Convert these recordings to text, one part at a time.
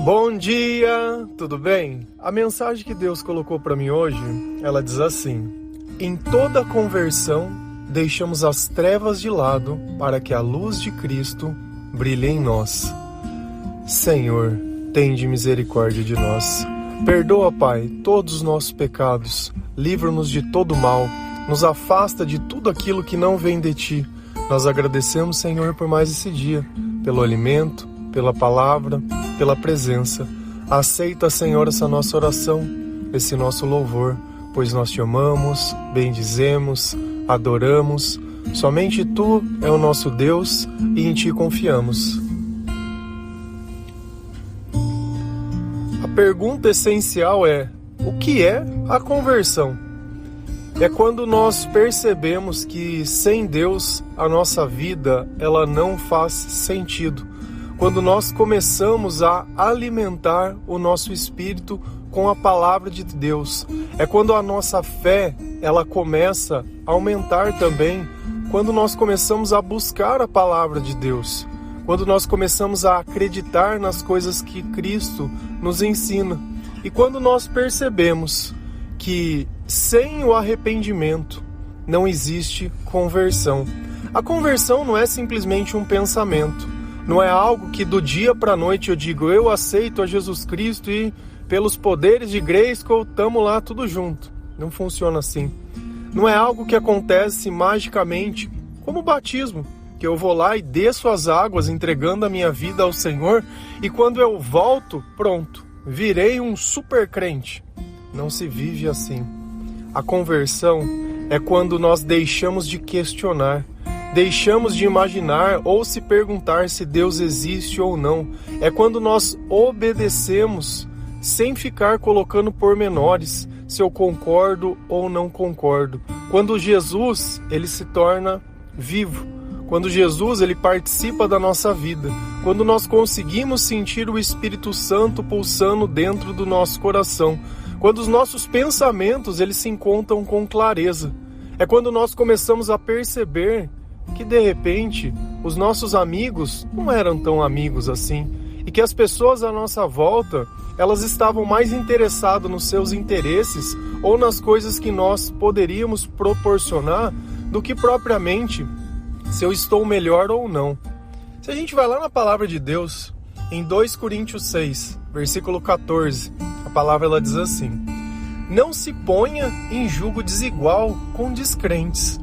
Bom dia, tudo bem? A mensagem que Deus colocou para mim hoje, ela diz assim: em toda conversão, deixamos as trevas de lado para que a luz de Cristo brilhe em nós. Senhor, tende misericórdia de nós. Perdoa, Pai, todos os nossos pecados. Livra-nos de todo mal. Nos afasta de tudo aquilo que não vem de Ti. Nós agradecemos, Senhor, por mais esse dia, pelo alimento, pela palavra, pela presença. Aceita, Senhor, essa nossa oração, esse nosso louvor, pois nós Te amamos, bendizemos, adoramos. Somente Tu é o nosso Deus e em Ti confiamos. A pergunta essencial é: o que é a conversão? É quando nós percebemos que sem Deus a nossa vida ela não faz sentido. Quando nós começamos a alimentar o nosso espírito com a palavra de Deus. É quando a nossa fé ela começa a aumentar também, quando nós começamos a buscar a palavra de Deus. Quando nós começamos a acreditar nas coisas que Cristo nos ensina. E quando nós percebemos que sem o arrependimento não existe conversão. A conversão não é simplesmente um pensamento. Não é algo que do dia para a noite eu digo, eu aceito a Jesus Cristo e pelos poderes de Grayskull estamos lá tudo junto. Não funciona assim. Não é algo que acontece magicamente, como o batismo, que eu vou lá e desço as águas entregando a minha vida ao Senhor e quando eu volto, pronto, virei um super crente. Não se vive assim. A conversão é quando nós deixamos de questionar, deixamos de imaginar ou se perguntar se Deus existe ou não. É quando nós obedecemos sem ficar colocando pormenores, se eu concordo ou não concordo. Quando Jesus, ele se torna vivo. Quando Jesus, ele participa da nossa vida. Quando nós conseguimos sentir o Espírito Santo pulsando dentro do nosso coração. Quando os nossos pensamentos, eles se encontram com clareza. É quando nós começamos a perceber que de repente os nossos amigos não eram tão amigos assim e que as pessoas à nossa volta elas estavam mais interessadas nos seus interesses ou nas coisas que nós poderíamos proporcionar do que propriamente se eu estou melhor ou não. Se a gente vai lá na palavra de Deus, em 2 Coríntios 6, versículo 14, a palavra ela diz assim: não se ponha em julgo desigual com descrentes,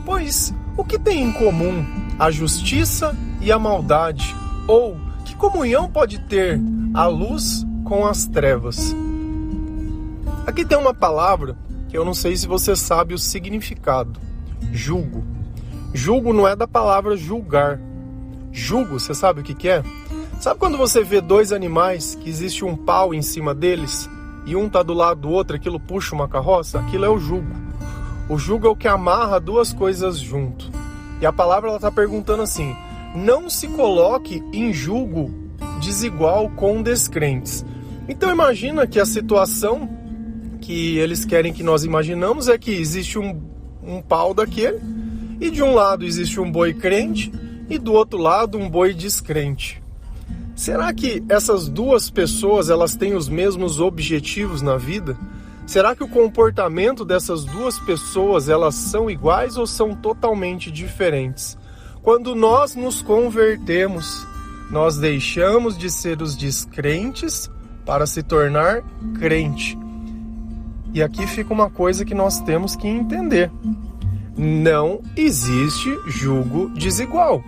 pois o que tem em comum a justiça e a maldade? Ou que comunhão pode ter a luz com as trevas? Aqui tem uma palavra que eu não sei se você sabe o significado. Julgo. Julgo não é da palavra julgar. Julgo, você sabe o que é? Sabe quando você vê dois animais que existe um pau em cima deles e um tá do lado do outro, aquilo puxa uma carroça? Aquilo é o jugo. O jugo é o que amarra duas coisas junto. E a palavra ela tá perguntando assim: não se coloque em julgo desigual com descrentes. Então imagina que a situação que eles querem que nós imaginamos é que existe um pau daquele e de um lado existe um boi crente e do outro lado um boi descrente. Será que essas duas pessoas elas têm os mesmos objetivos na vida? Será que o comportamento dessas duas pessoas elas são iguais ou são totalmente diferentes? Quando nós nos convertemos, nós deixamos de ser os descrentes para se tornar crente. E aqui fica uma coisa que nós temos que entender. Não existe julgo desigual.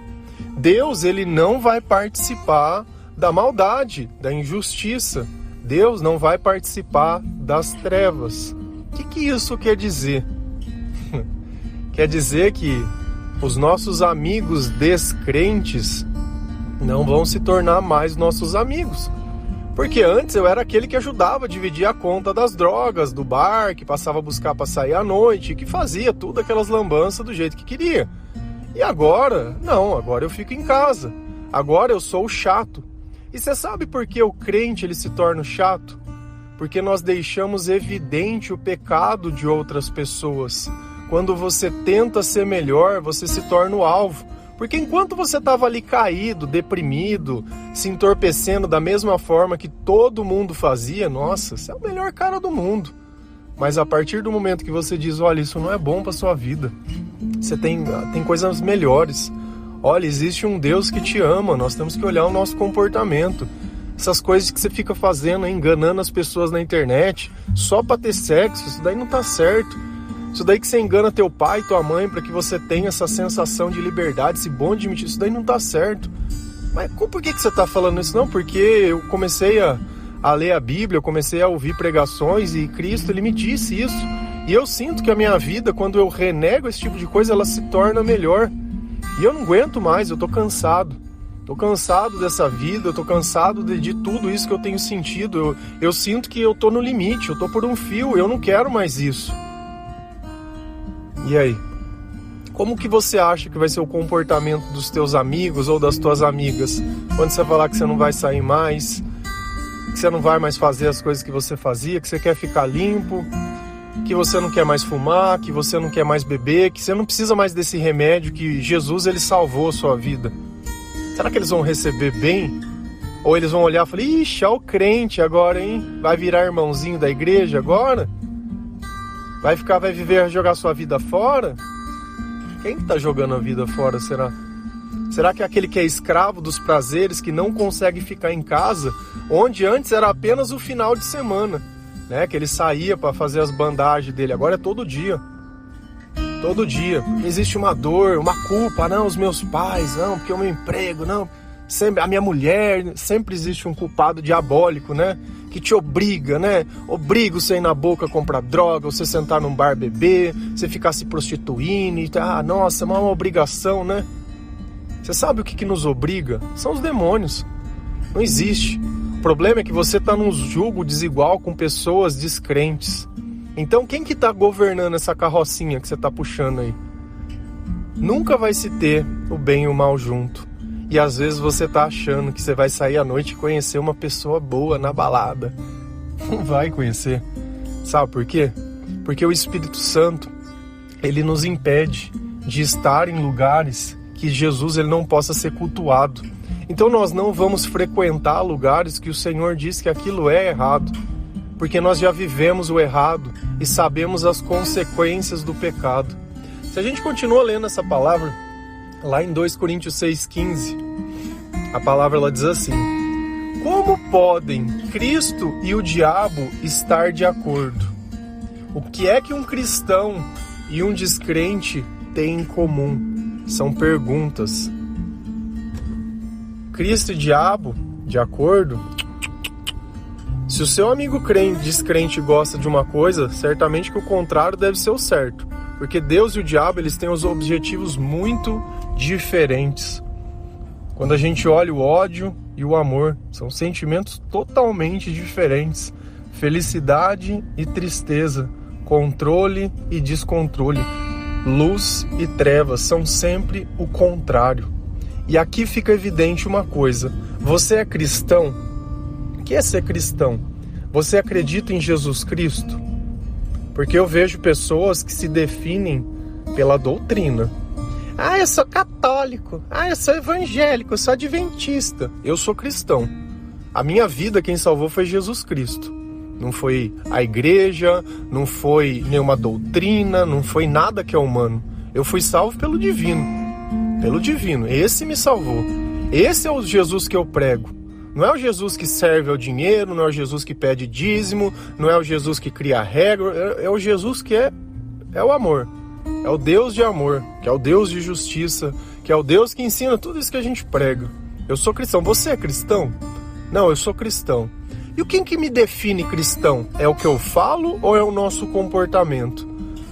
Deus ele não vai participar da maldade, da injustiça. Deus não vai participar das trevas. O que isso quer dizer? Quer dizer que os nossos amigos descrentes não vão se tornar mais nossos amigos. Porque antes eu era aquele que ajudava a dividir a conta das drogas, do bar, que passava a buscar para sair à noite, que fazia tudo aquelas lambanças do jeito que queria. E agora, não, agora eu fico em casa. Agora eu sou o chato. E você sabe por que o crente ele se torna chato? Porque nós deixamos evidente o pecado de outras pessoas. Quando você tenta ser melhor, você se torna o alvo. Porque enquanto você estava ali caído, deprimido, se entorpecendo da mesma forma que todo mundo fazia, nossa, você é o melhor cara do mundo. Mas a partir do momento que você diz, olha, isso não é bom para sua vida, você tem coisas melhores. Olha, existe um Deus que te ama, nós temos que olhar o nosso comportamento. Essas coisas que você fica fazendo, enganando as pessoas na internet, só para ter sexo, isso daí não tá certo. Isso daí que você engana teu pai e tua mãe para que você tenha essa sensação de liberdade, esse bom de mentir, isso daí não tá certo. Mas por que você tá falando isso? Não, porque eu comecei a ler a Bíblia, eu comecei a ouvir pregações e Cristo, ele me disse isso. E eu sinto que a minha vida, quando eu renego esse tipo de coisa, ela se torna melhor. E eu não aguento mais, eu tô cansado. Tô cansado dessa vida, eu tô cansado de tudo isso que eu tenho sentido. Eu sinto que eu tô no limite, eu tô por um fio, eu não quero mais isso. E aí? Como que você acha que vai ser o comportamento dos teus amigos ou das tuas amigas? Quando você falar que você não vai sair mais, que você não vai mais fazer as coisas que você fazia, que você quer ficar limpo, que você não quer mais fumar, que você não quer mais beber, que você não precisa mais desse remédio, que Jesus, ele salvou a sua vida. Será que eles vão receber bem? Ou eles vão olhar e falar, ixi, ó o crente agora, hein? Vai virar irmãozinho da igreja agora? Vai viver, jogar sua vida fora? Quem que tá jogando a vida fora, será? Será que é aquele que é escravo dos prazeres, que não consegue ficar em casa, onde antes era apenas o final de semana, né? Que ele saía para fazer as bandagens dele, agora é todo dia. Todo dia. Existe uma dor, uma culpa, não, os meus pais, não, porque o meu emprego, não. Sempre, a minha mulher, sempre existe um culpado diabólico, né? Que te obriga, né? Obriga você a ir na boca comprar droga, você sentar num bar beber, você ficar se prostituindo, nossa, é uma obrigação, né? Você sabe o que nos obriga? São os demônios. Não existe. O problema é que você está num jugo desigual com pessoas descrentes. Então quem que está governando essa carrocinha que você está puxando aí? Nunca vai se ter o bem e o mal junto. E às vezes você tá achando que você vai sair à noite e conhecer uma pessoa boa na balada. Não vai conhecer. Sabe por quê? Porque o Espírito Santo, ele nos impede de estar em lugares que Jesus ele não possa ser cultuado. Então nós não vamos frequentar lugares que o Senhor diz que aquilo é errado. Porque nós já vivemos o errado e sabemos as consequências do pecado. Se a gente continua lendo essa palavra, lá em 2 Coríntios 6,15, a palavra ela diz assim: como podem Cristo e o diabo estar de acordo? O que é que um cristão e um descrente têm em comum? São perguntas. Cristo e diabo, de acordo? Se o seu amigo descrente gosta de uma coisa, certamente que o contrário deve ser o certo. Porque Deus e o diabo, eles têm os objetivos muito diferentes. Quando a gente olha o ódio e o amor, são sentimentos totalmente diferentes. Felicidade e tristeza, controle e descontrole, luz e trevas, são sempre o contrário. E aqui fica evidente uma coisa: você é cristão? O que é ser cristão? Você acredita em Jesus Cristo? Porque eu vejo pessoas que se definem pela doutrina. Eu sou católico. Eu sou evangélico. Eu sou adventista. Eu sou cristão. A minha vida, quem salvou foi Jesus Cristo. Não foi a igreja, não foi nenhuma doutrina, não foi nada que é humano. Eu fui salvo pelo divino. Pelo divino. Esse me salvou. Esse é o Jesus que eu prego. Não é o Jesus que serve ao dinheiro, não é o Jesus que pede dízimo, não é o Jesus que cria regra, é o Jesus que é o amor. É o Deus de amor, que é o Deus de justiça, que é o Deus que ensina tudo isso que a gente prega. Eu sou cristão. Você é cristão? Não, eu sou cristão. E quem que me define cristão? É o que eu falo ou é o nosso comportamento?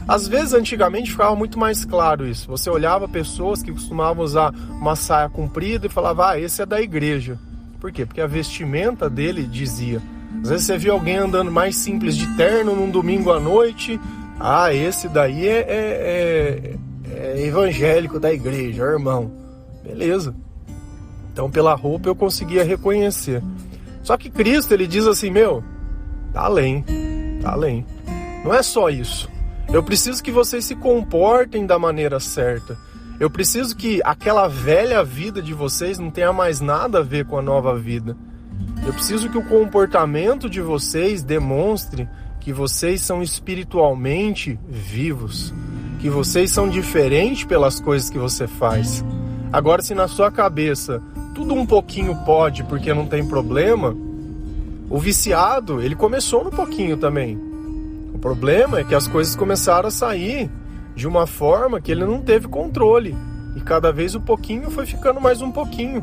Às vezes, antigamente, ficava muito mais claro isso. Você olhava pessoas que costumavam usar uma saia comprida e falava, esse é da igreja. Por quê? Porque a vestimenta dele dizia. Às vezes você via alguém andando mais simples de terno num domingo à noite. Esse daí é evangélico da igreja, irmão. Beleza. Então pela roupa eu conseguia reconhecer. Só que Cristo, ele diz assim, tá além. Não é só isso. Eu preciso que vocês se comportem da maneira certa. Eu preciso que aquela velha vida de vocês não tenha mais nada a ver com a nova vida. Eu preciso que o comportamento de vocês demonstre que vocês são espiritualmente vivos, que vocês são diferentes pelas coisas que você faz. Agora, se na sua cabeça tudo um pouquinho pode porque não tem problema, o viciado, ele começou no pouquinho também. O problema é que as coisas começaram a sair de uma forma que ele não teve controle. E cada vez o pouquinho foi ficando mais um pouquinho.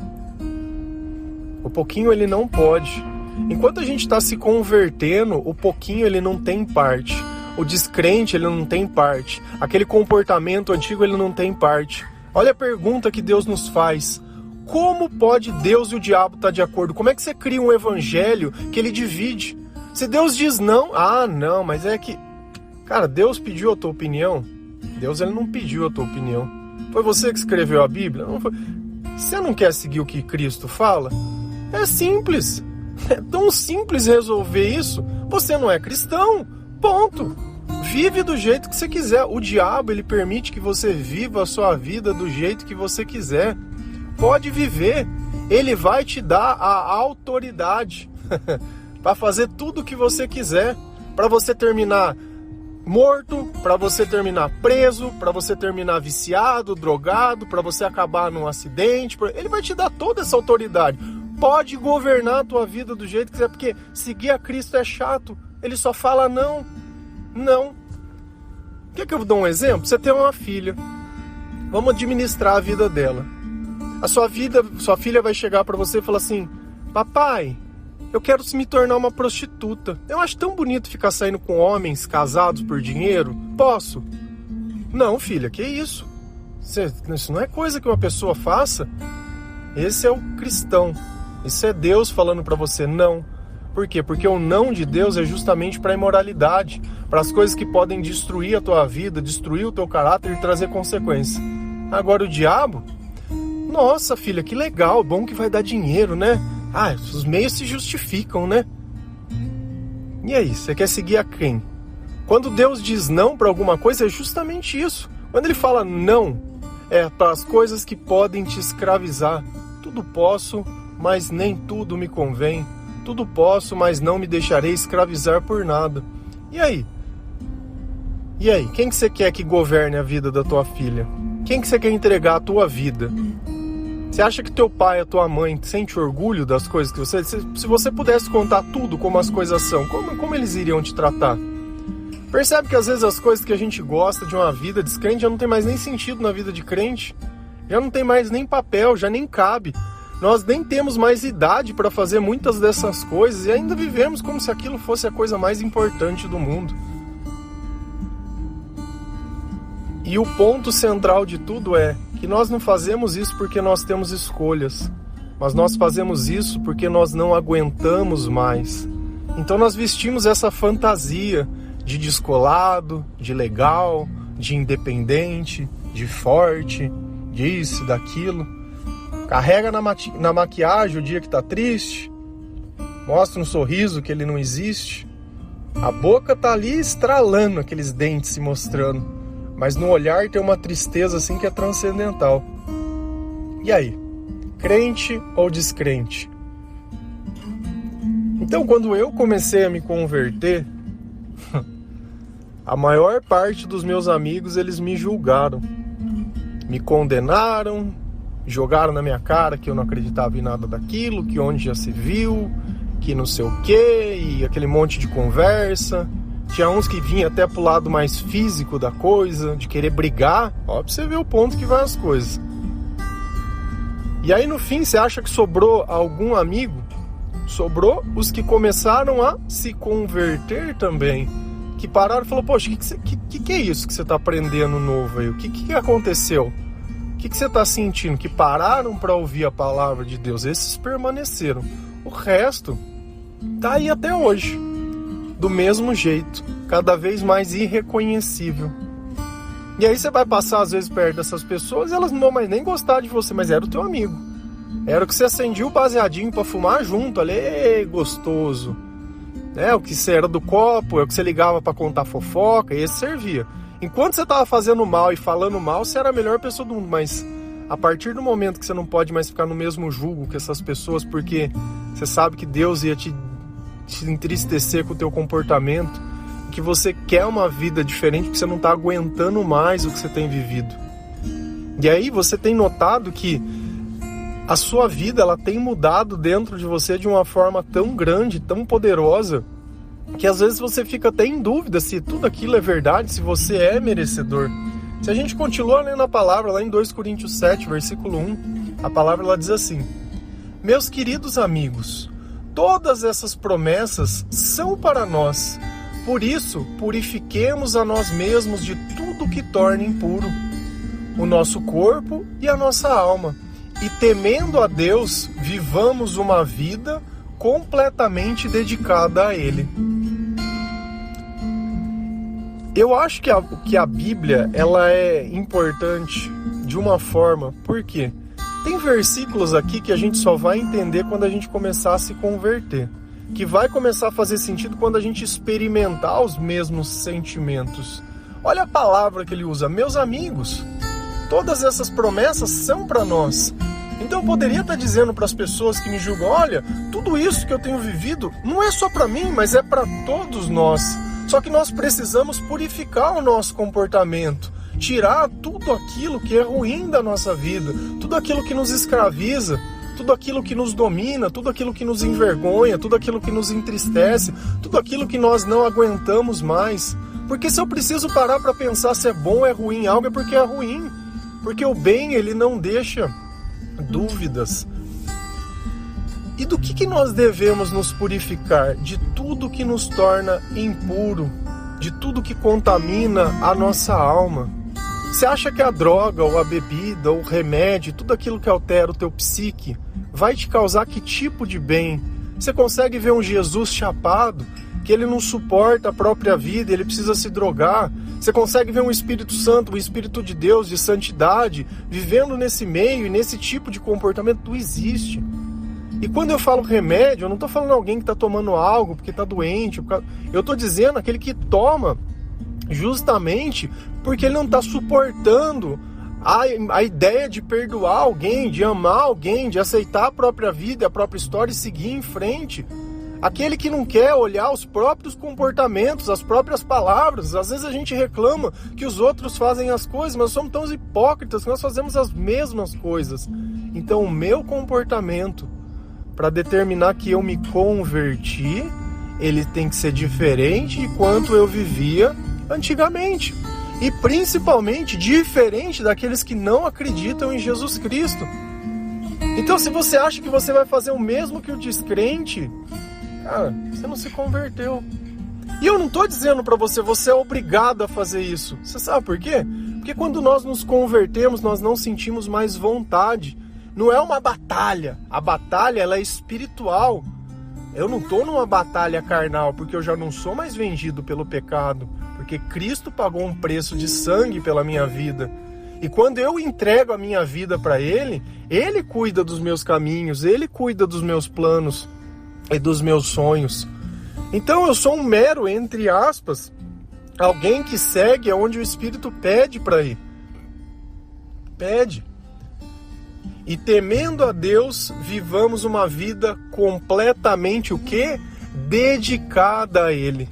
O pouquinho ele não pode. Enquanto a gente está se convertendo, o pouquinho ele não tem parte. O descrente ele não tem parte. Aquele comportamento antigo ele não tem parte. Olha a pergunta que Deus nos faz. Como pode Deus e o diabo estar de acordo? Como é que você cria um evangelho que ele divide? Se Deus diz não, não, mas é que... Cara, Deus pediu a tua opinião? Deus ele não pediu a tua opinião. Foi você que escreveu a Bíblia? Não foi. Você não quer seguir o que Cristo fala? É simples. É tão simples resolver isso. Você não é cristão. Ponto. Vive do jeito que você quiser. O diabo ele permite que você viva a sua vida do jeito que você quiser. Pode viver. Ele vai te dar a autoridade para fazer tudo o que você quiser. Para você terminar morto, para você terminar preso, para você terminar viciado, drogado, para você acabar num acidente. Ele vai te dar toda essa autoridade. Pode governar a tua vida do jeito que quiser, porque seguir a Cristo é chato. Ele só fala não. Não. Quer que eu dou um exemplo? Você tem uma filha. Vamos administrar a vida dela. Sua filha vai chegar para você e falar assim: papai, eu quero me tornar uma prostituta. Eu acho tão bonito ficar saindo com homens casados por dinheiro. Posso? Não, filha, que isso? Isso não é coisa que uma pessoa faça. Esse é o cristão. Isso é Deus falando para você não. Por quê? Porque o não de Deus é justamente para a imoralidade, para as coisas que podem destruir a tua vida, destruir o teu caráter e trazer consequências. Agora o diabo... Nossa, filha, que legal, bom que vai dar dinheiro, né? Os meios se justificam, né? E aí, você quer seguir a quem? Quando Deus diz não para alguma coisa, é justamente isso. Quando ele fala não, é para as coisas que podem te escravizar. Tudo posso, mas nem tudo me convém. Tudo posso, mas não me deixarei escravizar por nada. E aí? E aí, quem que você quer que governe a vida da tua filha? Quem que você quer entregar a tua vida? Você acha que teu pai, a tua mãe, sente orgulho das coisas que você... Se você pudesse contar tudo como as coisas são, como eles iriam te tratar? Percebe que às vezes as coisas que a gente gosta de uma vida descrente já não tem mais nem sentido na vida de crente. Já não tem mais nem papel, já nem cabe. Nós nem temos mais idade para fazer muitas dessas coisas e ainda vivemos como se aquilo fosse a coisa mais importante do mundo. E o ponto central de tudo é que nós não fazemos isso porque nós temos escolhas, mas nós fazemos isso porque nós não aguentamos mais. Então nós vestimos essa fantasia de descolado, de legal, de independente, de forte, disso, daquilo. Carrega na maquiagem o dia que tá triste, mostra um sorriso que ele não existe. A boca tá ali estralando, aqueles dentes se mostrando. Mas no olhar tem uma tristeza assim que é transcendental. E aí? Crente ou descrente? Então, quando eu comecei a me converter, a maior parte dos meus amigos, eles me julgaram. Me condenaram, jogaram na minha cara que eu não acreditava em nada daquilo, que onde já se viu, que não sei o quê, e aquele monte de conversa. Tinha uns que vinham até pro lado mais físico da coisa, de querer brigar. Ó, pra você ver o ponto que vai as coisas. E aí no fim, você acha que sobrou algum amigo? Sobrou os que começaram a se converter também. Que pararam e falaram: poxa, que é isso que você tá aprendendo novo aí? O que aconteceu? O que você tá sentindo? Que pararam para ouvir a palavra de Deus. Esses permaneceram. O resto tá aí até hoje. Do mesmo jeito, cada vez mais irreconhecível. E aí você vai passar às vezes perto dessas pessoas e elas não vão mais nem gostar de você, mas era o teu amigo. Era o que você acendia o baseadinho pra fumar junto ali, gostoso. O que você era do copo, é o que você ligava pra contar fofoca, e esse servia. Enquanto você estava fazendo mal e falando mal, você era a melhor pessoa do mundo, mas a partir do momento que você não pode mais ficar no mesmo jugo que essas pessoas, porque você sabe que Deus ia te entristecer com o teu comportamento, que você quer uma vida diferente, porque você não está aguentando mais o que você tem vivido. E aí você tem notado que a sua vida ela tem mudado dentro de você de uma forma tão grande, tão poderosa, que às vezes você fica até em dúvida se tudo aquilo é verdade, se você é merecedor. Se a gente continua lendo a palavra lá em 2 Coríntios 7, versículo 1, a palavra ela diz assim: meus queridos amigos, todas essas promessas são para nós. Por isso, purifiquemos a nós mesmos de tudo que torna impuro o nosso corpo e a nossa alma. E temendo a Deus, vivamos uma vida completamente dedicada a Ele. Eu acho que a Bíblia ela é importante de uma forma, porque tem versículos aqui que a gente só vai entender quando a gente começar a se converter, que vai começar a fazer sentido quando a gente experimentar os mesmos sentimentos. Olha a palavra que ele usa, meus amigos, todas essas promessas são para nós. Então eu poderia estar dizendo para as pessoas que me julgam, olha, tudo isso que eu tenho vivido não é só para mim, mas é para todos nós. Só que nós precisamos purificar o nosso comportamento, tirar tudo aquilo que é ruim da nossa vida, tudo aquilo que nos escraviza, tudo aquilo que nos domina, tudo aquilo que nos envergonha, tudo aquilo que nos entristece, tudo aquilo que nós não aguentamos mais. Porque se eu preciso parar para pensar se é bom ou é ruim algo, é porque é ruim. Porque o bem, ele não deixa dúvidas. E do que nós devemos nos purificar? De tudo que nos torna impuro, de tudo que contamina a nossa alma. Você acha que a droga, ou a bebida, ou o remédio, tudo aquilo que altera o teu psique, vai te causar que tipo de bem? Você consegue ver um Jesus chapado, que ele não suporta a própria vida, ele precisa se drogar? Você consegue ver um Espírito Santo, um Espírito de Deus, de santidade, vivendo nesse meio e nesse tipo de comportamento? Não existe. E quando eu falo remédio, eu não estou falando alguém que está tomando algo porque está doente. Eu estou dizendo aquele que toma justamente porque ele não está suportando a ideia de perdoar alguém, de amar alguém, de aceitar a própria vida, a própria história e seguir em frente. Aquele que não quer olhar os próprios comportamentos, as próprias palavras. Às vezes a gente reclama que os outros fazem as coisas, mas somos tão hipócritas que nós fazemos as mesmas coisas. Então o meu comportamento, para determinar que eu me converti, ele tem que ser diferente de quanto eu vivia antigamente. E principalmente diferente daqueles que não acreditam em Jesus Cristo. Então se você acha que você vai fazer o mesmo que o descrente, cara, você não se converteu. E eu não estou dizendo para você, você é obrigado a fazer isso. Você sabe por quê? Porque quando nós nos convertemos, nós não sentimos mais vontade. Não é uma batalha. A batalha, ela é espiritual. Eu não estou numa batalha carnal, porque eu já não sou mais vendido pelo pecado. Porque Cristo pagou um preço de sangue pela minha vida. E quando eu entrego a minha vida para Ele, Ele cuida dos meus caminhos, Ele cuida dos meus planos e dos meus sonhos. Então eu sou um mero, entre aspas, alguém que segue aonde o Espírito pede para ir. Pede. E temendo a Deus, vivamos uma vida completamente o quê? Dedicada a Ele.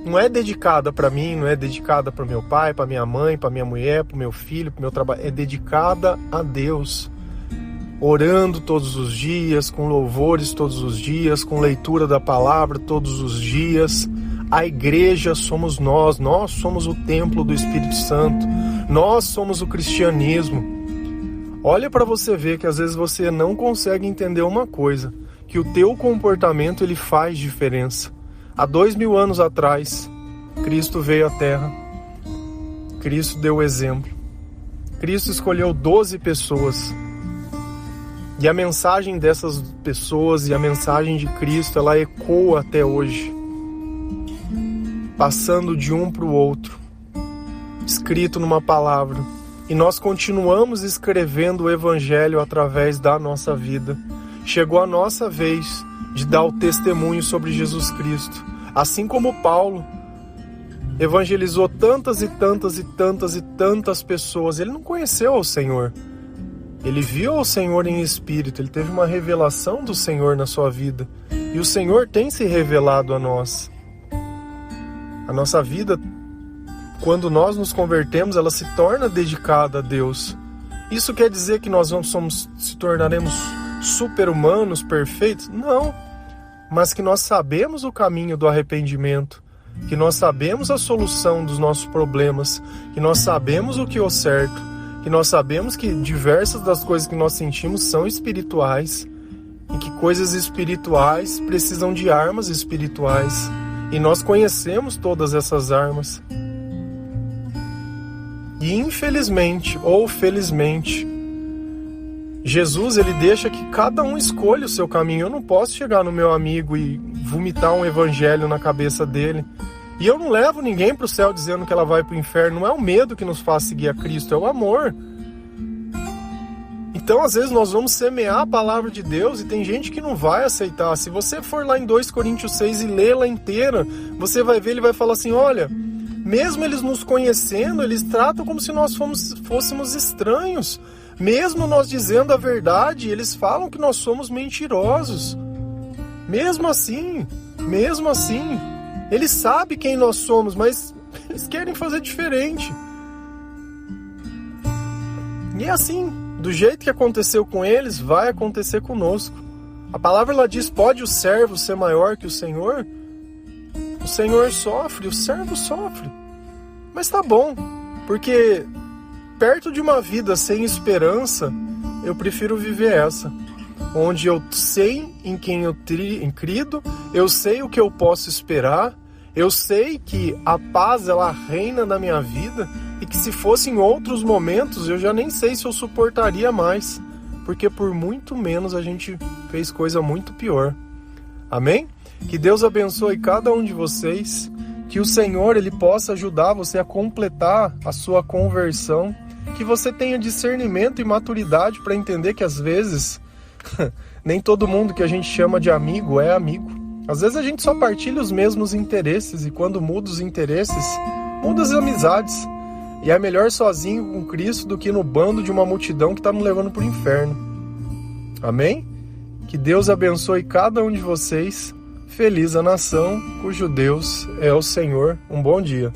Não é dedicada para mim, não é dedicada para meu pai, para minha mãe, para minha mulher, para meu filho, para meu trabalho. É dedicada a Deus. Orando todos os dias, com louvores todos os dias, com leitura da palavra todos os dias. A igreja somos nós somos o templo do Espírito Santo, nós somos o cristianismo. Olha para você ver que às vezes você não consegue entender uma coisa, que o teu comportamento ele faz diferença. Há 2000 anos atrás, Cristo veio à Terra, Cristo deu o exemplo, Cristo escolheu 12 pessoas, e a mensagem dessas pessoas e a mensagem de Cristo, ela ecoa até hoje, passando de um para o outro, escrito numa palavra. E nós continuamos escrevendo o Evangelho através da nossa vida. Chegou a nossa vez de dar o testemunho sobre Jesus Cristo. Assim como Paulo, evangelizou tantas e tantas e tantas e tantas pessoas. Ele não conheceu o Senhor. Ele viu o Senhor em espírito, ele teve uma revelação do Senhor na sua vida. E o Senhor tem se revelado a nós. A nossa vida, quando nós nos convertemos, ela se torna dedicada a Deus. Isso quer dizer que nós se tornaremos super-humanos, perfeitos? Não. Mas que nós sabemos o caminho do arrependimento, que nós sabemos a solução dos nossos problemas, que nós sabemos o que é o certo, que nós sabemos que diversas das coisas que nós sentimos são espirituais e que coisas espirituais precisam de armas espirituais. E nós conhecemos todas essas armas. E infelizmente, ou felizmente, Jesus, ele deixa que cada um escolha o seu caminho. Eu não posso chegar no meu amigo e vomitar um evangelho na cabeça dele. E eu não levo ninguém para o céu dizendo que ela vai para o inferno. Não é o medo que nos faz seguir a Cristo, é o amor. Então, às vezes, nós vamos semear a palavra de Deus e tem gente que não vai aceitar. Se você for lá em 2 Coríntios 6 e lê-la inteira, você vai ver, ele vai falar assim, olha, mesmo eles nos conhecendo, eles tratam como se nós fôssemos estranhos. Mesmo nós dizendo a verdade, eles falam que nós somos mentirosos. Mesmo assim, eles sabem quem nós somos, mas eles querem fazer diferente. E é assim, do jeito que aconteceu com eles, vai acontecer conosco. A palavra ela diz, pode o servo ser maior que o Senhor? O Senhor sofre, o servo sofre. Mas tá bom, porque perto de uma vida sem esperança, eu prefiro viver essa. Onde eu sei em quem eu crido, eu sei o que eu posso esperar, eu sei que a paz ela reina na minha vida e que se fosse em outros momentos eu já nem sei se eu suportaria mais, porque por muito menos a gente fez coisa muito pior. Amém? Que Deus abençoe cada um de vocês, que o Senhor ele possa ajudar você a completar a sua conversão, que você tenha discernimento e maturidade para entender que às vezes nem todo mundo que a gente chama de amigo é amigo. Às vezes a gente só partilha os mesmos interesses e quando muda os interesses, muda as amizades. E é melhor sozinho com Cristo do que no bando de uma multidão que está nos levando para o inferno. Amém? Que Deus abençoe cada um de vocês. Feliz a nação cujo Deus é o Senhor. Um bom dia.